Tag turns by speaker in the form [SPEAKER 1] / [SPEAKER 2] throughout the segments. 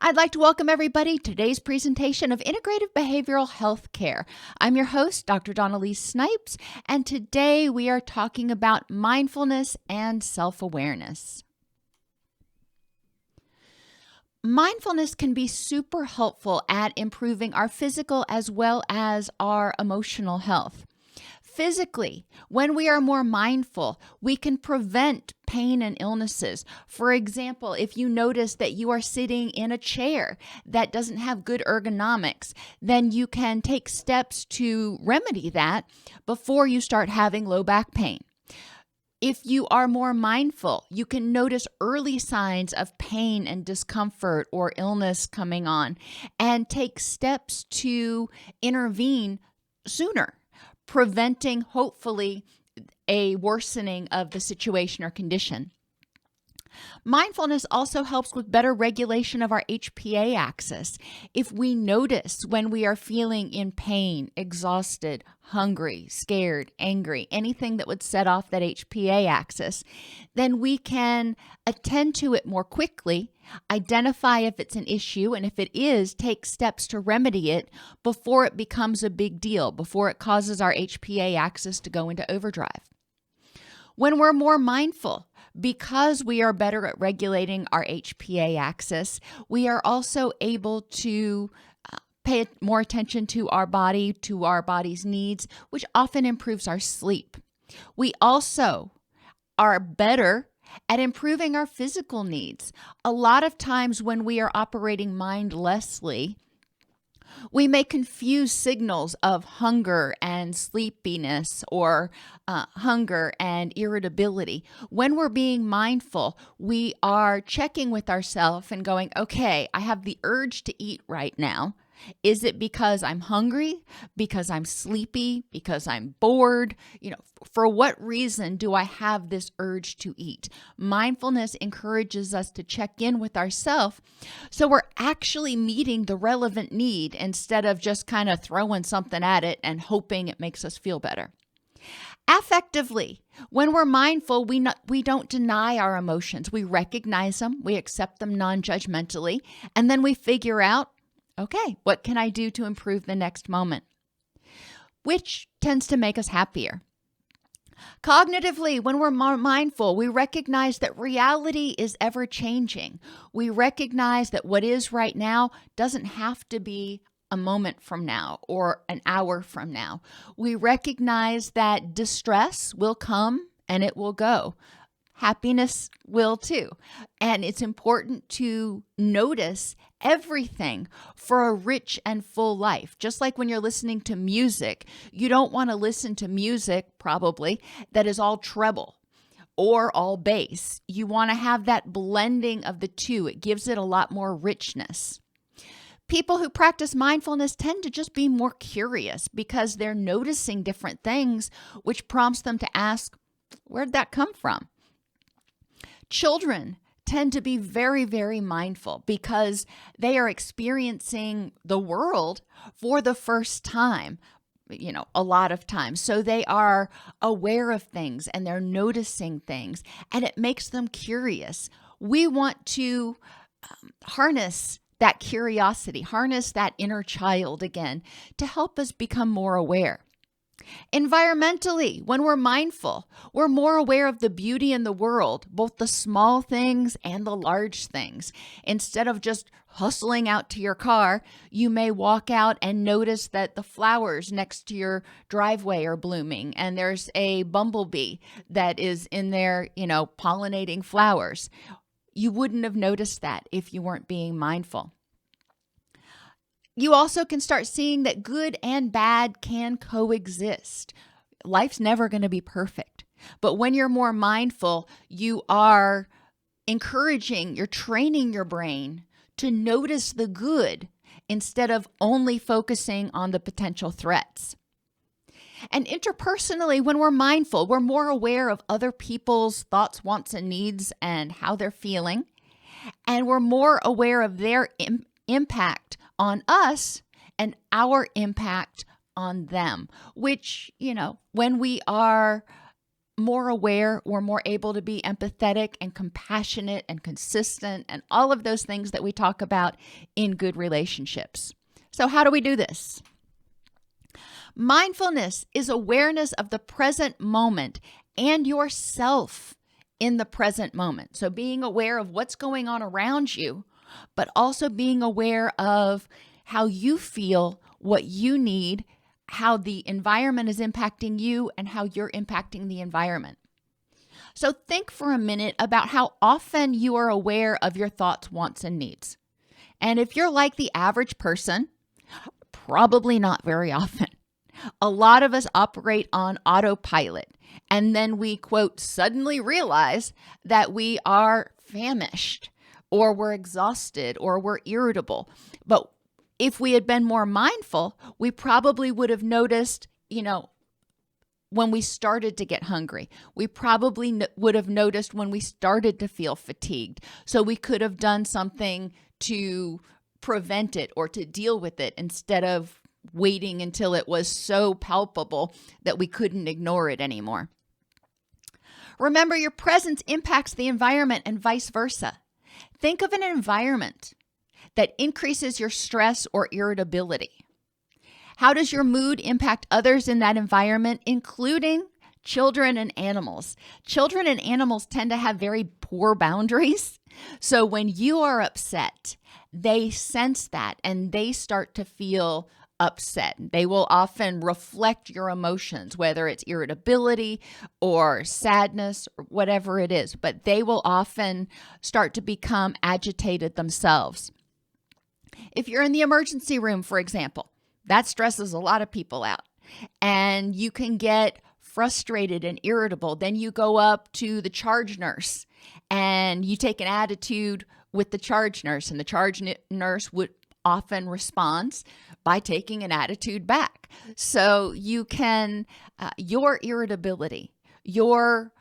[SPEAKER 1] I'd like to welcome everybody to today's presentation of Integrative Behavioral Health Care. I'm your host, Dr. Elise Snipes, and today we are talking about mindfulness and self-awareness. Mindfulness can be super helpful at improving our physical as well as our emotional health. Physically, when we are more mindful, we can prevent pain and illnesses. For example, if you notice that you are sitting in a chair that doesn't have good ergonomics, then you can take steps to remedy that before you start having low back pain. If you are more mindful, you can notice early signs of pain and discomfort or illness coming on and take steps to intervene sooner, preventing, hopefully, a worsening of the situation or condition. Mindfulness also helps with better regulation of our HPA-Axis. If we notice when we are feeling in pain, exhausted, hungry, scared, angry, anything that would set off that HPA-Axis, then we can attend to it more quickly, identify if it's an issue, and if it is, take steps to remedy it before it becomes a big deal, before it causes our HPA-Axis to go into overdrive. When we're more mindful, because we are better at regulating our HPA-Axis, we are also able to pay more attention to our body, to our body's needs, which often improves our sleep. We also are better at improving our physical needs. A lot of times when we are operating mindlessly, we may confuse signals of hunger and sleepiness or hunger and irritability. When we're being mindful, we are checking with ourselves and going, okay, I have the urge to eat right now. Is it because I'm hungry, because I'm sleepy, because I'm bored? For what reason do I have this urge to eat? Mindfulness encourages us to check in with ourselves so we're actually meeting the relevant need instead of just kind of throwing something at it and hoping it makes us feel better. Affectively, when we're mindful, we don't deny our emotions. We recognize them, we accept them non-judgmentally, and then we figure out, okay, what can I do to improve the next moment? Which tends to make us happier. Cognitively, when we're more mindful, we recognize that reality is ever changing. We recognize that what is right now doesn't have to be a moment from now or an hour from now. We recognize that distress will come and it will go. Happiness will too. And it's important to notice everything for a rich and full life. Just like when you're listening to music, you don't want to listen to music, probably, that is all treble or all bass. You want to have that blending of the two. It gives it a lot more richness. People who practice mindfulness tend to just be more curious because they're noticing different things, which prompts them to ask, where'd that come from? Children tend to be very, very mindful because they are experiencing the world for the first time, a lot of times. So they are aware of things and they're noticing things, and it makes them curious. We want to harness that curiosity, harness that inner child again to help us become more aware. Environmentally, when we're mindful, we're more aware of the beauty in the world, both the small things and the large things. Instead of just hustling out to your car, you may walk out and notice that the flowers next to your driveway are blooming and there's a bumblebee that is in there, pollinating flowers. You wouldn't have noticed that if you weren't being mindful. You also can start seeing that good and bad can coexist. Life's never going to be perfect. But when you're more mindful, you are you're training your brain to notice the good instead of only focusing on the potential threats. And interpersonally, when we're mindful, we're more aware of other people's thoughts, wants, and needs and how they're feeling. And we're more aware of their impact on us and our impact on them, which, when we are more aware, we're more able to be empathetic and compassionate and consistent and all of those things that we talk about in good relationships. So how do we do this? Mindfulness is awareness of the present moment and yourself in the present moment. So being aware of what's going on around you, but also being aware of how you feel, what you need, how the environment is impacting you, and how you're impacting the environment. So think for a minute about how often you are aware of your thoughts, wants, and needs. And if you're like the average person, probably not very often. A lot of us operate on autopilot, and then we, quote, suddenly realize that we are famished, or we're exhausted, or we're irritable. But if we had been more mindful, we probably would have noticed, when we started to get hungry. We probably would have noticed when we started to feel fatigued. So we could have done something to prevent it or to deal with it instead of waiting until it was so palpable that we couldn't ignore it anymore. Remember, your presence impacts the environment and vice versa. Think of an environment that increases your stress or irritability. How does your mood impact others in that environment, including children and animals? Children and animals tend to have very poor boundaries. So when you are upset, they sense that and they start to feel upset. They will often reflect your emotions, whether it's irritability or sadness or whatever it is, but they will often start to become agitated themselves. If you're in the emergency room, for example, that stresses a lot of people out, and you can get frustrated and irritable. Then you go up to the charge nurse and you take an attitude with the charge nurse, and the charge nurse would often respond by taking an attitude back. So you can, your irritability, your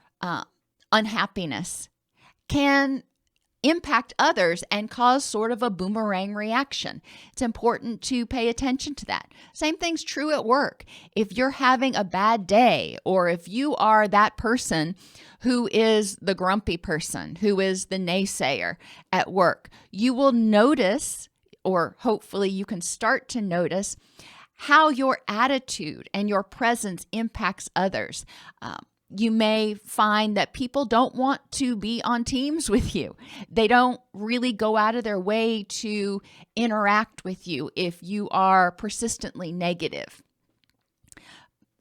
[SPEAKER 1] unhappiness can impact others and cause sort of a boomerang reaction. It's important to pay attention to that. Same thing's true at work. If you're having a bad day, or if you are that person who is the grumpy person, who is the naysayer at work, you will notice, or hopefully you can start to notice, how your attitude and your presence impacts others. You may find that people don't want to be on teams with you. They don't really go out of their way to interact with you if you are persistently negative.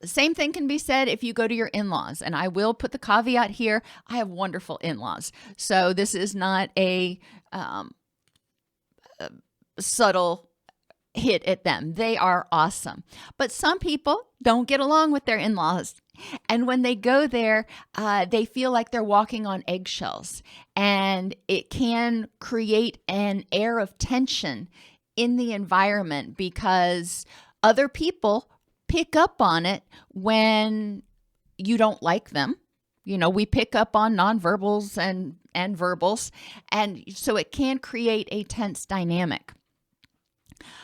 [SPEAKER 1] The same thing can be said if you go to your in-laws. And I will put the caveat here, I have wonderful in-laws. So this is not a subtle hit at them. They are awesome. But some people don't get along with their in-laws. And when they go there, they feel like they're walking on eggshells. And it can create an air of tension in the environment because other people pick up on it when you don't like them. We pick up on nonverbals and verbals. And so it can create a tense dynamic.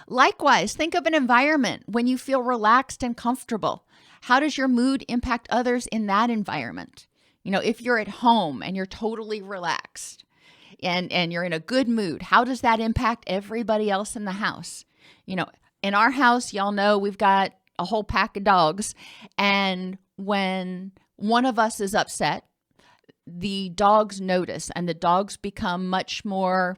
[SPEAKER 1] Likewise, think of an environment when you feel relaxed and comfortable. How does your mood impact others in that environment? If you're at home and you're totally relaxed and you're in a good mood, how does that impact everybody else in the house? In our house, y'all know we've got a whole pack of dogs. And when one of us is upset, the dogs notice, and the dogs become much more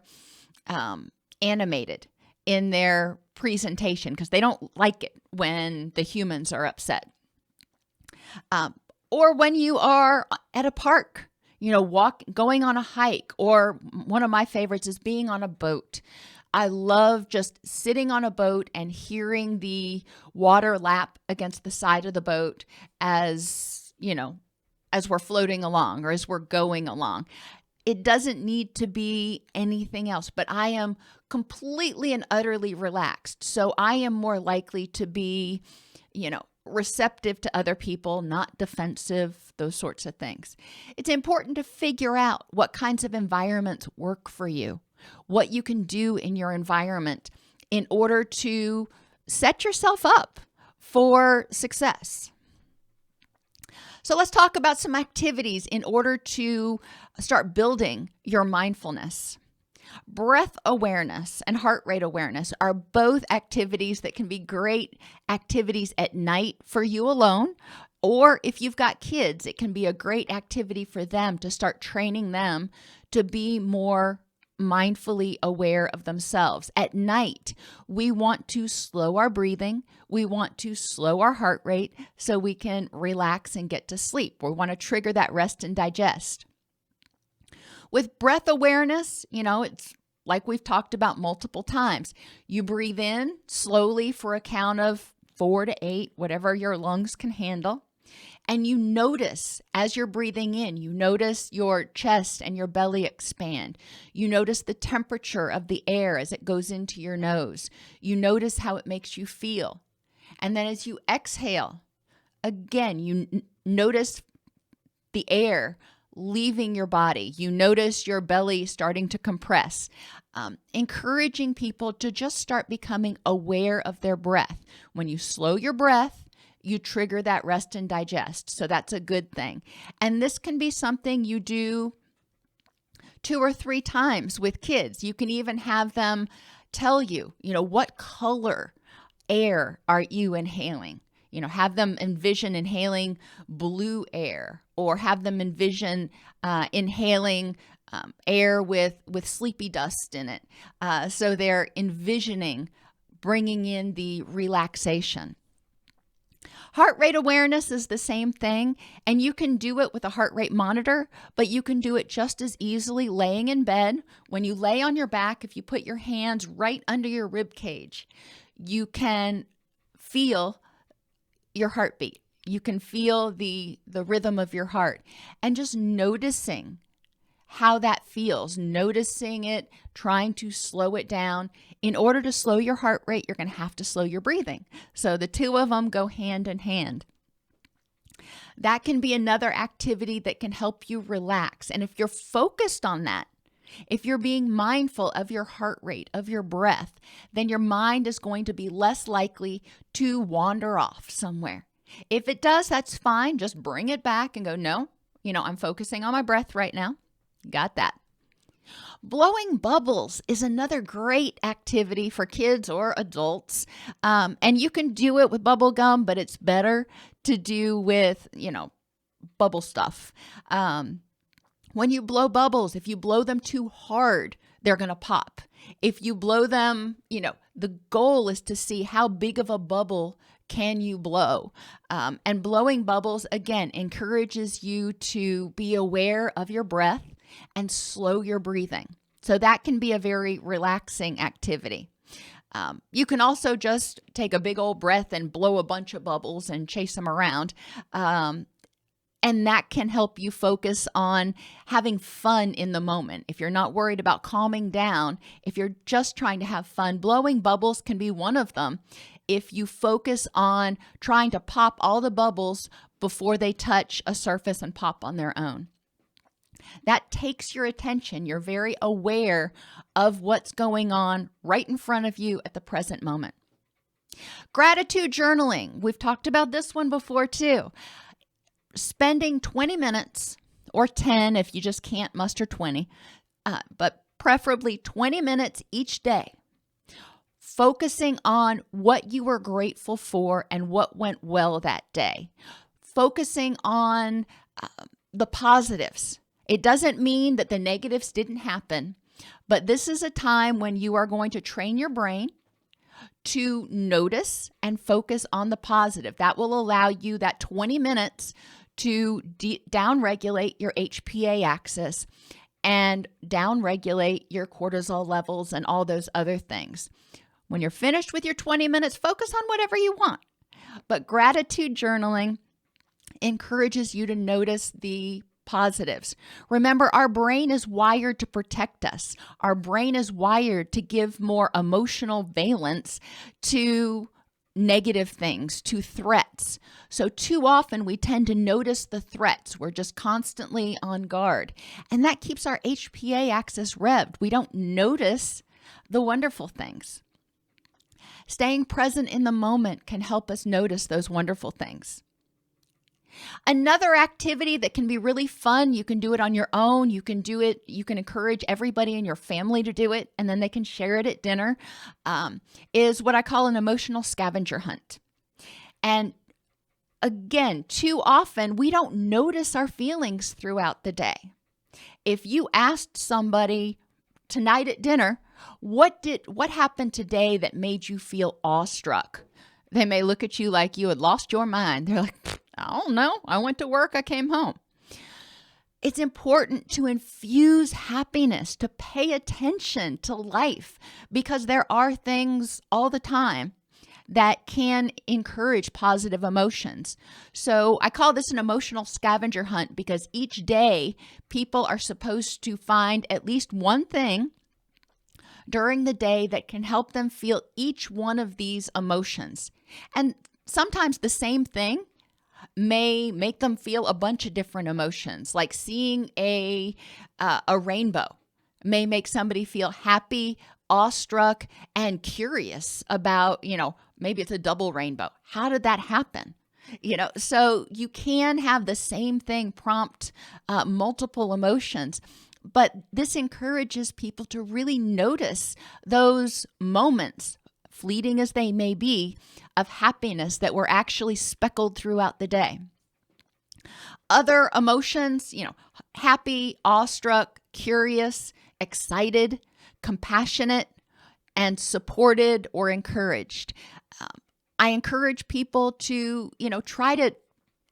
[SPEAKER 1] animated in their presentation because they don't like it when the humans are upset. Or when you are at a park, going on a hike, or one of my favorites is being on a boat. I love just sitting on a boat and hearing the water lap against the side of the boat as we're floating along or as we're going along. It doesn't need to be anything else, but I am completely and utterly relaxed. So I am more likely to be, receptive to other people, not defensive, those sorts of things. It's important to figure out what kinds of environments work for you, what you can do in your environment in order to set yourself up for success. So let's talk about some activities in order to start building your mindfulness. Breath awareness and heart rate awareness are both activities that can be great activities at night for you alone. Or if you've got kids, it can be a great activity for them to start training them to be more mindfully aware of themselves. At night, we want to slow our breathing. We want to slow our heart rate so we can relax and get to sleep. We want to trigger that rest and digest. With breath awareness, it's like we've talked about multiple times. You breathe in slowly for a count of 4 to 8, whatever your lungs can handle. And you notice as you're breathing in, you notice your chest and your belly expand. You notice the temperature of the air as it goes into your nose. You notice how it makes you feel. And then as you exhale, again, you notice the air leaving your body. You notice your belly starting to compress. Encouraging people to just start becoming aware of their breath. When you slow your breath, you trigger that rest and digest. So that's a good thing. And this can be something you do 2 or 3 times with kids. You can even have them tell you, what color air are you inhaling? Have them envision inhaling blue air, or have them envision inhaling air with sleepy dust in it. So they're envisioning bringing in the relaxation. Heart rate awareness is the same thing, and you can do it with a heart rate monitor, but you can do it just as easily laying in bed. When you lay on your back, if you put your hands right under your rib cage, you can feel your heartbeat. You can feel the rhythm of your heart, and just noticing how that feels, noticing it, trying to slow it down. In order to slow your heart rate, you're going to have to slow your breathing. So the two of them go hand in hand. That can be another activity that can help you relax. And if you're focused on that, if you're being mindful of your heart rate, of your breath, then your mind is going to be less likely to wander off somewhere. If it does, that's fine. Just bring it back and go, no, I'm focusing on my breath right now. Got that. Blowing bubbles is another great activity for kids or adults. And you can do it with bubble gum, but it's better to do with, bubble stuff. When you blow bubbles, if you blow them too hard, they're going to pop. If you blow them, the goal is to see how big of a bubble can you blow. And blowing bubbles, again, encourages you to be aware of your breath and slow your breathing. So that can be a very relaxing activity. You can also just take a big old breath and blow a bunch of bubbles and chase them around. And that can help you focus on having fun in the moment. If you're not worried about calming down, if you're just trying to have fun, blowing bubbles can be one of them. If you focus on trying to pop all the bubbles before they touch a surface and pop on their own. That takes your attention. You're very aware of what's going on right in front of you at the present moment. Gratitude journaling. We've talked about this one before too. Spending 20 minutes or 10 if you just can't muster 20, but preferably 20 minutes each day, focusing on what you were grateful for and what went well that day. Focusing on the positives. It doesn't mean that the negatives didn't happen, but this is a time when you are going to train your brain to notice and focus on the positive. That will allow you that 20 minutes to downregulate your HPA-Axis and downregulate your cortisol levels and all those other things. When you're finished with your 20 minutes, focus on whatever you want. But gratitude journaling encourages you to notice the positives. Remember, our brain is wired to protect us. Our brain is wired to give more emotional valence to negative things, to threats. So too often we tend to notice the threats. We're just constantly on guard. And that keeps our HPA-Axis revved. We don't notice the wonderful things. Staying present in the moment can help us notice those wonderful things. Another activity that can be really fun, you can do it on your own, you can encourage everybody in your family to do it, and then they can share it at dinner, is what I call an emotional scavenger hunt. And again, too often we don't notice our feelings throughout the day. If you asked somebody tonight at dinner, what happened today that made you feel awestruck? They may look at you like you had lost your mind. They're like, I don't know. I went to work. I came home. It's important to infuse happiness, to pay attention to life, because there are things all the time that can encourage positive emotions. So I call this an emotional scavenger hunt because each day people are supposed to find at least one thing during the day that can help them feel each one of these emotions. And sometimes the same thing may make them feel a bunch of different emotions, like seeing a rainbow may make somebody feel happy, awestruck, and curious about, maybe it's a double rainbow. How did that happen? So you can have the same thing prompt multiple emotions, but this encourages people to really notice those moments, fleeting as they may be, of happiness that were actually speckled throughout the day. Other emotions, happy, awestruck, curious, excited, compassionate, and supported or encouraged. I encourage people to, try to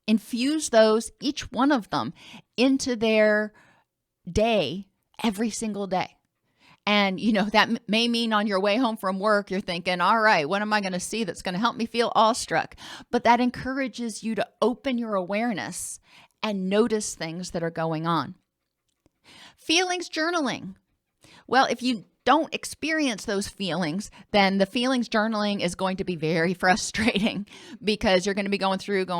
[SPEAKER 1] infuse those, each one of them, into their day every single day. And, that may mean on your way home from work, you're thinking, all right, what am I going to see that's going to help me feel awestruck? But that encourages you to open your awareness and notice things that are going on. Feelings journaling. Well, if you don't experience those feelings, then the feelings journaling is going to be very frustrating because you're going to be going,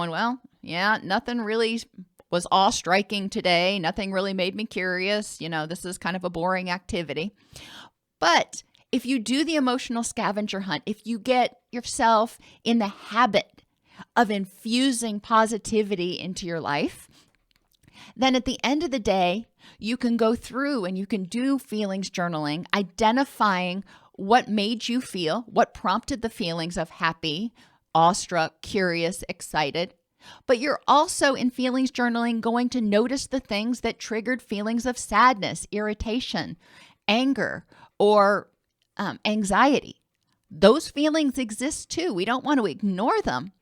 [SPEAKER 1] well, yeah, nothing really was awe-striking today. Nothing really made me curious. This is kind of a boring activity. But if you do the emotional scavenger hunt, if you get yourself in the habit of infusing positivity into your life, then at the end of the day, you can go through and you can do feelings journaling, identifying what made you feel, what prompted the feelings of happy, awestruck, curious, excited. But you're also in feelings journaling going to notice the things that triggered feelings of sadness, irritation, anger, or anxiety. Those feelings exist too. We don't want to ignore them.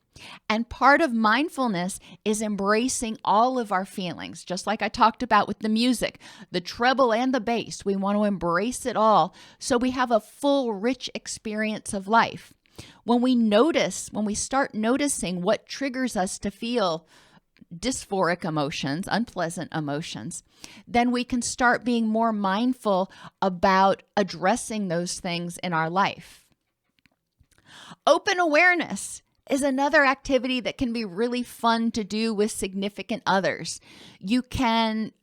[SPEAKER 1] And part of mindfulness is embracing all of our feelings, just like I talked about with the music, the treble and the bass. We want to embrace it all so we have a full, rich experience of life. When we start noticing what triggers us to feel dysphoric emotions, unpleasant emotions, then we can start being more mindful about addressing those things in our life. Open awareness is another activity that can be really fun to do with significant others. You can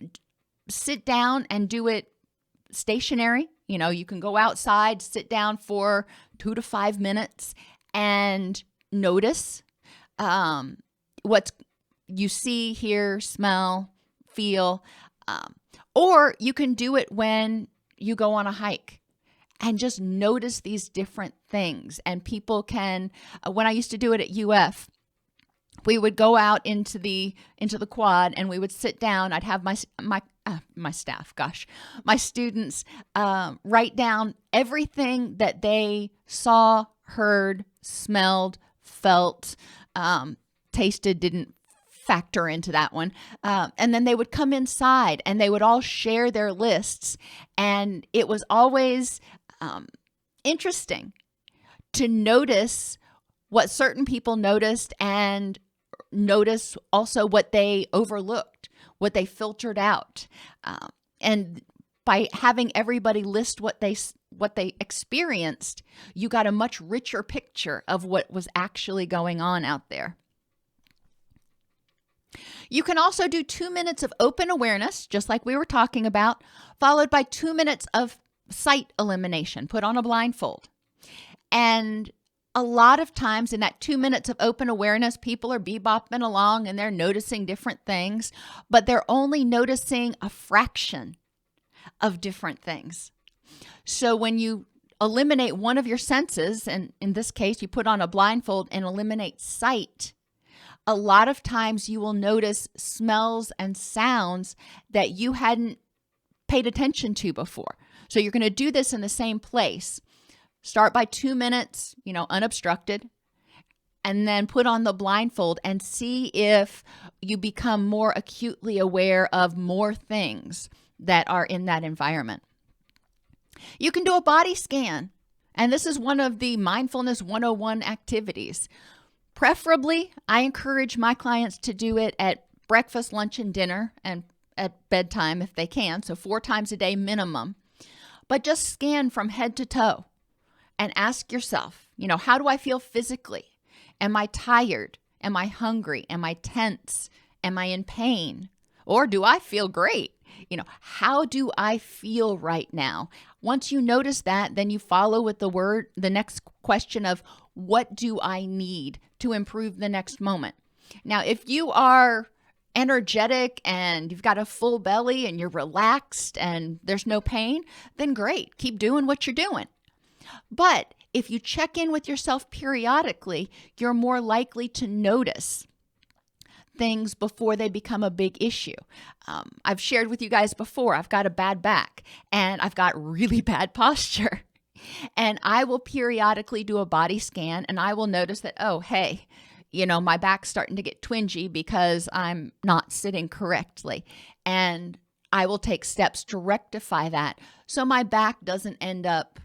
[SPEAKER 1] sit down and do it stationary. You can go outside, sit down for 2 to 5 minutes and notice what you see, hear, smell, feel. Or you can do it when you go on a hike and just notice these different things. And people can, when I used to do it at UF, we would go out into the quad and we would sit down. I'd have my staff, my students write down everything that they saw, heard, smelled, felt, tasted, didn't factor into that one. And then they would come inside and they would all share their lists. And it was always interesting to notice what certain people noticed and notice also what they overlooked, what they filtered out. And by having everybody list what they experienced, you got a much richer picture of what was actually going on out there. You can also do 2 minutes of open awareness, just like we were talking about, followed by 2 minutes of sight elimination. Put on a blindfold. And A lot of times in that 2 minutes of open awareness, people are bebopping along and they're noticing different things, but they're only noticing a fraction of different things. So when you eliminate one of your senses, and in this case, you put on a blindfold and eliminate sight, a lot of times you will notice smells and sounds that you hadn't paid attention to before. So you're going to do this in the same place. Start by 2 minutes, unobstructed, and then put on the blindfold and see if you become more acutely aware of more things that are in that environment. You can do a body scan, and this is one of the Mindfulness 101 activities. Preferably, I encourage my clients to do it at breakfast, lunch, and dinner, and at bedtime if they can, so 4 times a day minimum. But just scan from head to toe and ask yourself, how do I feel physically? Am I tired? Am I hungry? Am I tense? Am I in pain? Or do I feel great? How do I feel right now? Once you notice that, then you follow with the next question of what do I need to improve the next moment? Now, if you are energetic and you've got a full belly and you're relaxed and there's no pain, then great, keep doing what you're doing. But if you check in with yourself periodically, you're more likely to notice things before they become a big issue. I've shared with you guys before, I've got a bad back and I've got really bad posture. And I will periodically do a body scan and I will notice that, oh, hey, my back's starting to get twingy because I'm not sitting correctly. And I will take steps to rectify that so my back doesn't end up,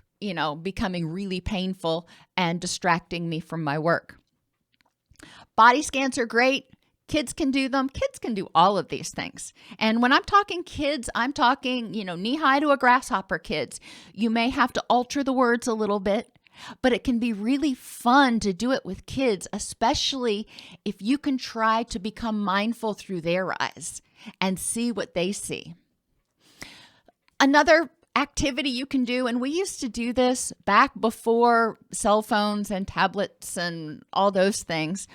[SPEAKER 1] becoming really painful and distracting me from my work. Body scans are great. Kids can do them. Kids can do all of these things. And when I'm talking kids, I'm talking, knee-high to a grasshopper kids. You may have to alter the words a little bit, but it can be really fun to do it with kids, especially if you can try to become mindful through their eyes and see what they see. Another activity you can do, and we used to do this back before cell phones and tablets and all those things,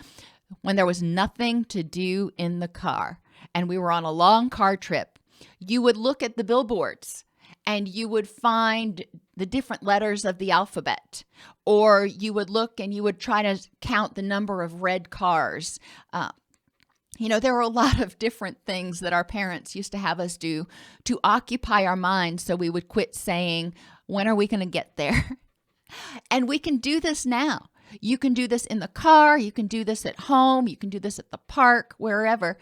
[SPEAKER 1] when there was nothing to do in the car and we were on a long car trip, you would look at the billboards and you would find the different letters of the alphabet, or you would look and you would try to count the number of red cars. There were a lot of different things that our parents used to have us do to occupy our minds so we would quit saying, when are we going to get there? And we can do this now. You can do this in the car. You can do this at home. You can do this at the park, wherever.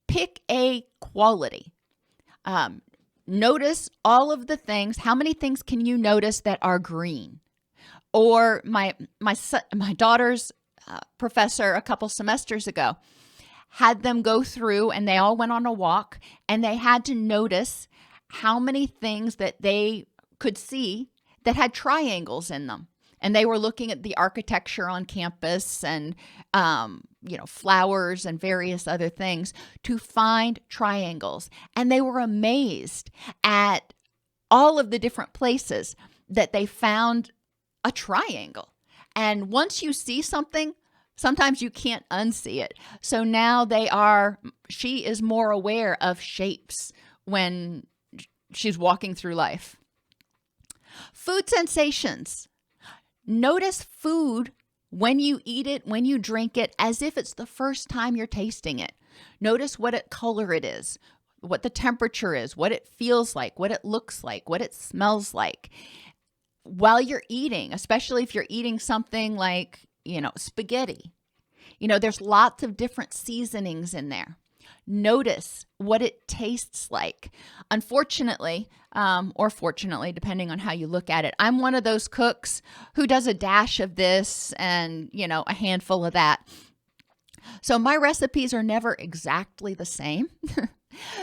[SPEAKER 1] Pick a quality. Notice all of the things. How many things can you notice that are green? Or my daughter's professor a couple semesters ago had them go through, and they all went on a walk, and they had to notice how many things that they could see that had triangles in them. And they were looking at the architecture on campus and, flowers and various other things to find triangles. And they were amazed at all of the different places that they found a triangle. And once you see something, sometimes you can't unsee it. So now she is more aware of shapes when she's walking through life. Food sensations. Notice food when you eat it, when you drink it, as if it's the first time you're tasting it. Notice what color it is, what the temperature is, what it feels like, what it looks like, what it smells like. While you're eating, especially if you're eating something like, spaghetti, there's lots of different seasonings in there. Notice what it tastes like. Unfortunately, or fortunately, depending on how you look at it, I'm one of those cooks who does a dash of this and, a handful of that. So my recipes are never exactly the same.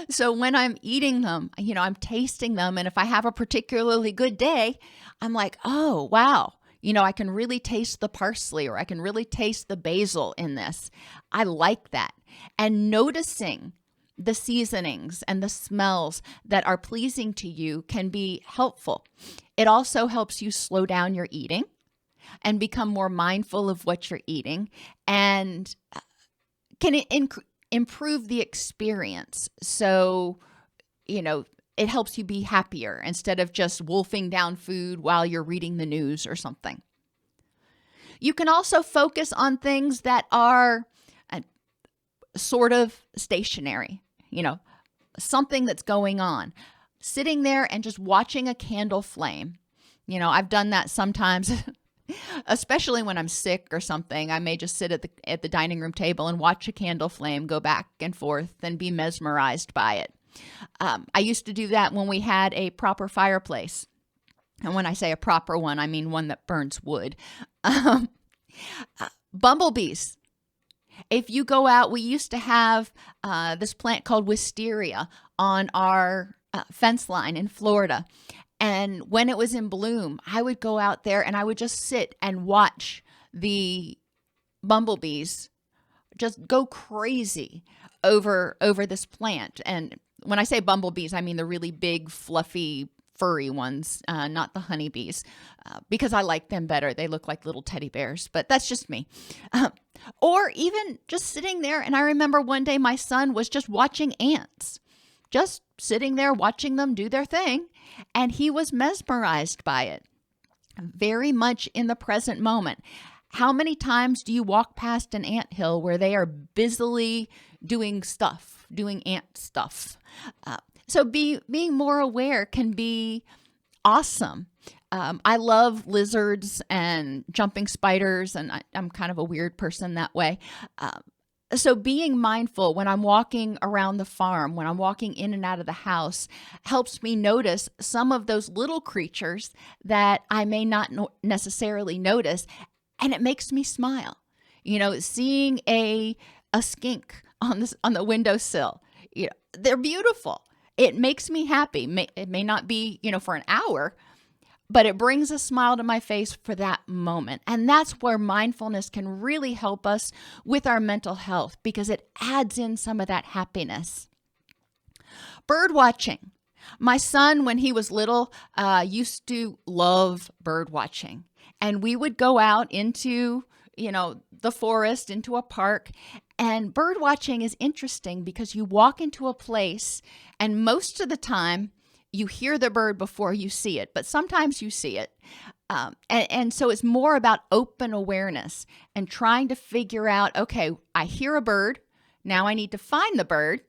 [SPEAKER 1] So when I'm eating them, I'm tasting them. And if I have a particularly good day, I'm like, oh, wow. I can really taste the parsley, or I can really taste the basil in this. I like that. And noticing the seasonings and the smells that are pleasing to you can be helpful. It also helps you slow down your eating. and become more mindful of what you're eating, and can improve the experience. So, it helps you be happier instead of just wolfing down food while you're reading the news or something. You can also focus on things that are sort of stationary, something that's going on. Sitting there and just watching a candle flame. I've done that sometimes, especially when I'm sick or something. I may just sit at the dining room table and watch a candle flame go back and forth and be mesmerized by it. I used to do that when we had a proper fireplace. And when I say a proper one, I mean one that burns wood. Bumblebees. If you go out, we used to have this plant called wisteria on our fence line in Florida. And when it was in bloom, I would go out there and I would just sit and watch the bumblebees just go crazy over this plant. And when I say bumblebees, I mean the really big, fluffy, furry ones, not the honeybees, because I like them better. They look like little teddy bears, but that's just me. Or even just sitting there. And I remember one day my son was just watching ants, just sitting there watching them do their thing. And he was mesmerized by it, very much in the present moment. How many times do you walk past an anthill where they are busily doing ant stuff? So being more aware can be awesome. I love lizards and jumping spiders, and I'm kind of a weird person that way. So being mindful when I'm walking around the farm, when I'm walking in and out of the house, helps me notice some of those little creatures that I may not necessarily notice, and it makes me smile. Seeing a skink on the windowsill, they're beautiful. It makes me happy. It may not be, for an hour, but it brings a smile to my face for that moment. And that's where mindfulness can really help us with our mental health, because it adds in some of that happiness. Bird watching. My son, when he was little, used to love bird watching. And we would go out into, the forest, into a park. And bird watching is interesting because you walk into a place and most of the time you hear the bird before you see it, but sometimes you see it. And so it's more about open awareness and trying to figure out, okay, I hear a bird. Now I need to find the bird.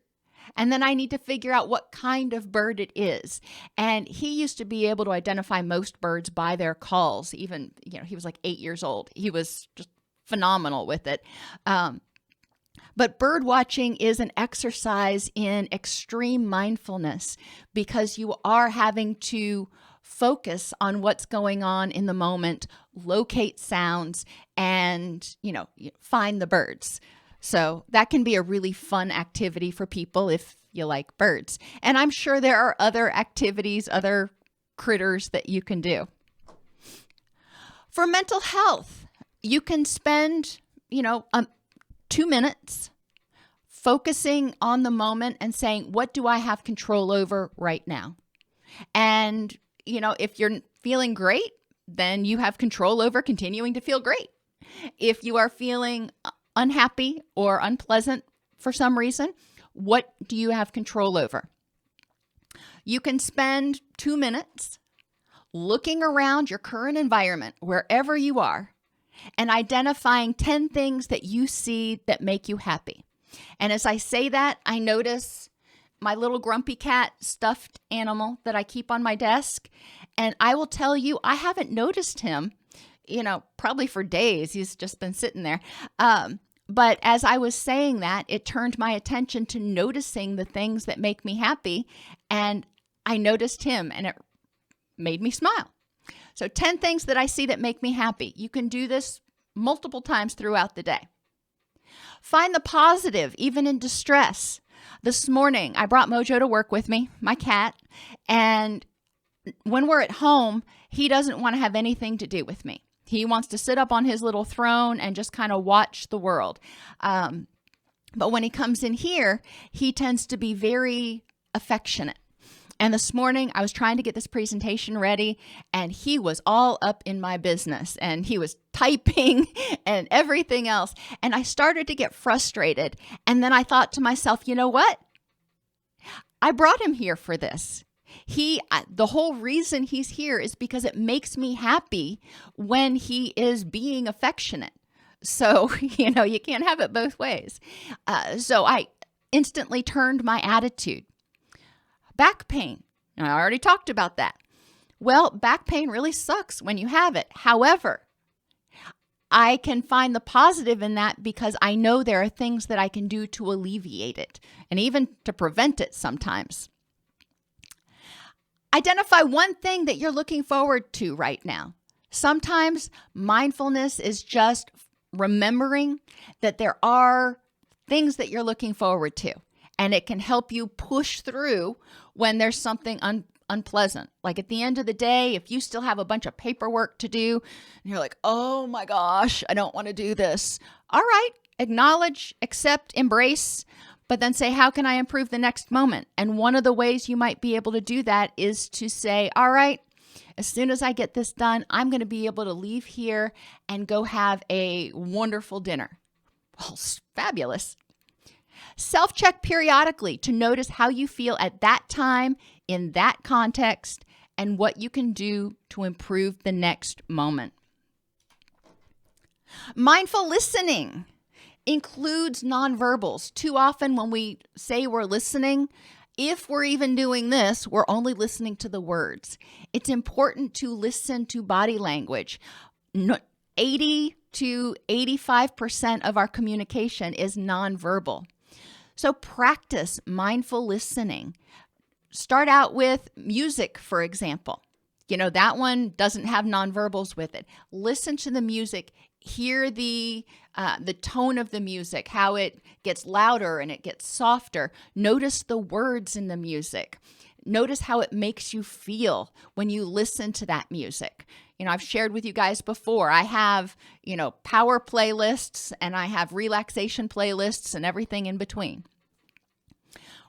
[SPEAKER 1] And then I need to figure out what kind of bird it is. And he used to be able to identify most birds by their calls. Even, he was like 8 years old. He was just phenomenal with it. But bird watching is an exercise in extreme mindfulness because you are having to focus on what's going on in the moment, locate sounds, and, find the birds. So that can be a really fun activity for people if you like birds. And I'm sure there are other activities, other critters that you can do. For mental health, you can spend, 2 minutes focusing on the moment and saying, what do I have control over right now? And, if you're feeling great, then you have control over continuing to feel great. If you are feeling unhappy or unpleasant for some reason, what do you have control over? You can spend 2 minutes looking around your current environment, wherever you are, and identifying 10 things that you see that make you happy. And as I say that, I notice my little grumpy cat stuffed animal that I keep on my desk. And I will tell you, I haven't noticed him, probably for days. He's just been sitting there. But as I was saying that, it turned my attention to noticing the things that make me happy. And I noticed him and it made me smile. So 10 things that I see that make me happy. You can do this multiple times throughout the day. Find the positive, even in distress. This morning, I brought Mojo to work with me, my cat, and when we're at home, he doesn't want to have anything to do with me. He wants to sit up on his little throne and just kind of watch the world. But when he comes in here, he tends to be very affectionate. And this morning I was trying to get this presentation ready and he was all up in my business and he was typing and everything else. And I started to get frustrated. And then I thought to myself, you know what? I brought him here for this. The whole reason he's here is because it makes me happy when he is being affectionate. So, you can't have it both ways. So I instantly turned my attitude. Back pain. I already talked about that. Well, back pain really sucks when you have it. However, I can find the positive in that because I know there are things that I can do to alleviate it and even to prevent it sometimes. Identify one thing that you're looking forward to right now. Sometimes mindfulness is just remembering that there are things that you're looking forward to, and it can help you push through when there's something unpleasant. Like at the end of the day, if you still have a bunch of paperwork to do, and you're like, oh my gosh, I don't want to do this. All right, acknowledge, accept, embrace, but then say, how can I improve the next moment? And one of the ways you might be able to do that is to say, all right, as soon as I get this done, I'm going to be able to leave here and go have a wonderful dinner. Well, fabulous. Self-check periodically to notice how you feel at that time in that context and what you can do to improve the next moment. Mindful listening includes nonverbals. Too often when we say we're listening, if we're even doing this, we're only listening to the words. It's important to listen to body language. 80 to 85% of our communication is nonverbal. So practice mindful listening. Start out with music, for example. That one doesn't have nonverbals with it. Listen to the music. Hear the tone of the music, how it gets louder and it gets softer. Notice the words in the music. Notice how it makes you feel when you listen to that music. I've shared with you guys before, I have, power playlists and I have relaxation playlists and everything in between.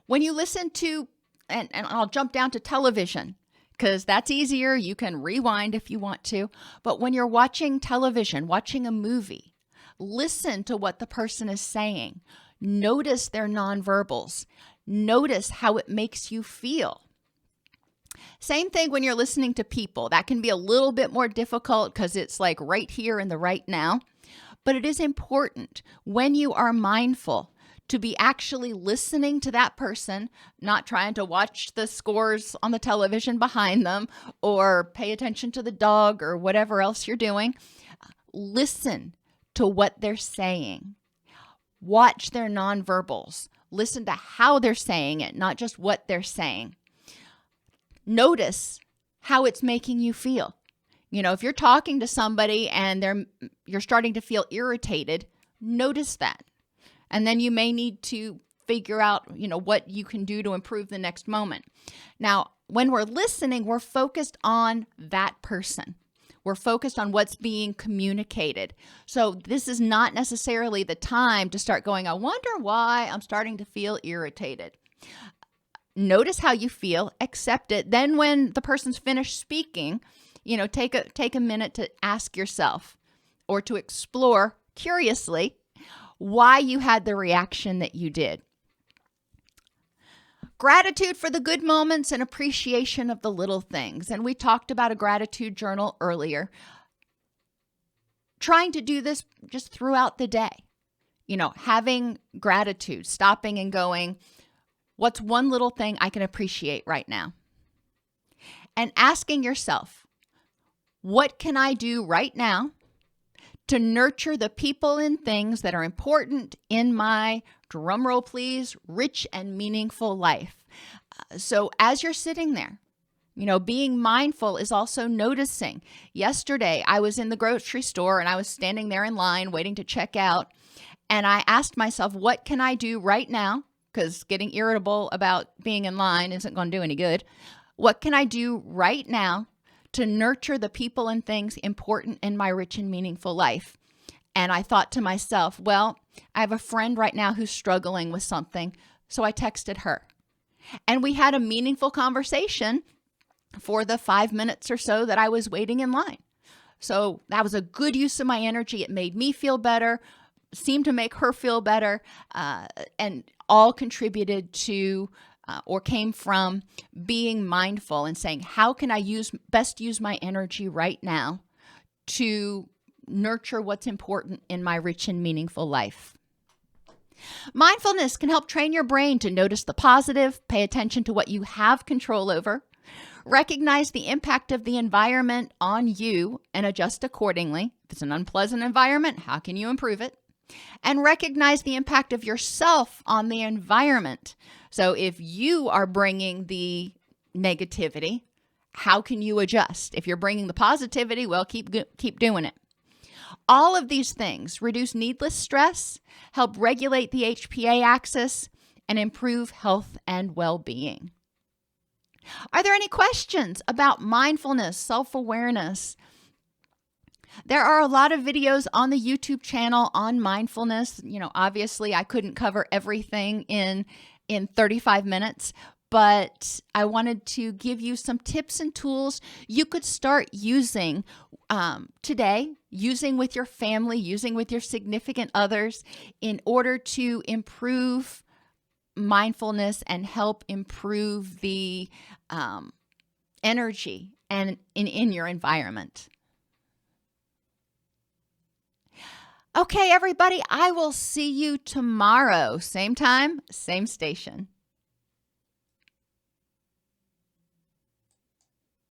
[SPEAKER 1] When you listen to, and I'll jump down to television, because that's easier. You can rewind if you want to. But when you're watching television, watching a movie, listen to what the person is saying. Notice their nonverbals. Notice how it makes you feel. Same thing when you're listening to people. That can be a little bit more difficult because it's like right here in the right now. But it is important when you are mindful to be actually listening to that person, not trying to watch the scores on the television behind them or pay attention to the dog or whatever else you're doing. Listen to what they're saying. Watch their nonverbals. Listen to how they're saying it, not just what they're saying. Notice how it's making you feel. If you're talking to somebody and you're starting to feel irritated, notice that. And then you may need to figure out, what you can do to improve the next moment. Now, when we're listening, we're focused on that person. We're focused on what's being communicated. So this is not necessarily the time to start going, I wonder why I'm starting to feel irritated. Notice how you feel, accept it. Then when the person's finished speaking, take a minute to ask yourself or to explore curiously why you had the reaction that you did. Gratitude for the good moments and appreciation of the little things. And we talked about a gratitude journal earlier. Trying to do this just throughout the day. Having gratitude, stopping and going, what's one little thing I can appreciate right now? And asking yourself, what can I do right now to nurture the people and things that are important in my, drumroll please, rich and meaningful life? So as you're sitting there, being mindful is also noticing. Yesterday, I was in the grocery store and I was standing there in line waiting to check out. And I asked myself, what can I do right now? Because getting irritable about being in line isn't going to do any good. What can I do right now to nurture the people and things important in my rich and meaningful life? And I thought to myself, well, I have a friend right now who's struggling with something. So I texted her. And we had a meaningful conversation for the 5 minutes or so that I was waiting in line. So that was a good use of my energy. It made me feel better, seemed to make her feel better, and all contributed to or came from being mindful and saying, how can I best use my energy right now to nurture what's important in my rich and meaningful life? Mindfulness can help train your brain to notice the positive, pay attention to what you have control over, recognize the impact of the environment on you and adjust accordingly. If it's an unpleasant environment, how can you improve it? And recognize the impact of yourself on the environment. So if you are bringing the negativity, how can you adjust? If you're bringing the positivity, well, keep doing it. All of these things reduce needless stress, help regulate the HPA-Axis, and improve health and well-being. Are there any questions about mindfulness, self-awareness? There are a lot of videos on the YouTube channel on mindfulness. Obviously I couldn't cover everything in 35 minutes, but I wanted to give you some tips and tools you could start using today, using with your family, using with your significant others in order to improve mindfulness and help improve the energy and in your environment. Okay, everybody, I will see you tomorrow. Same time, same station.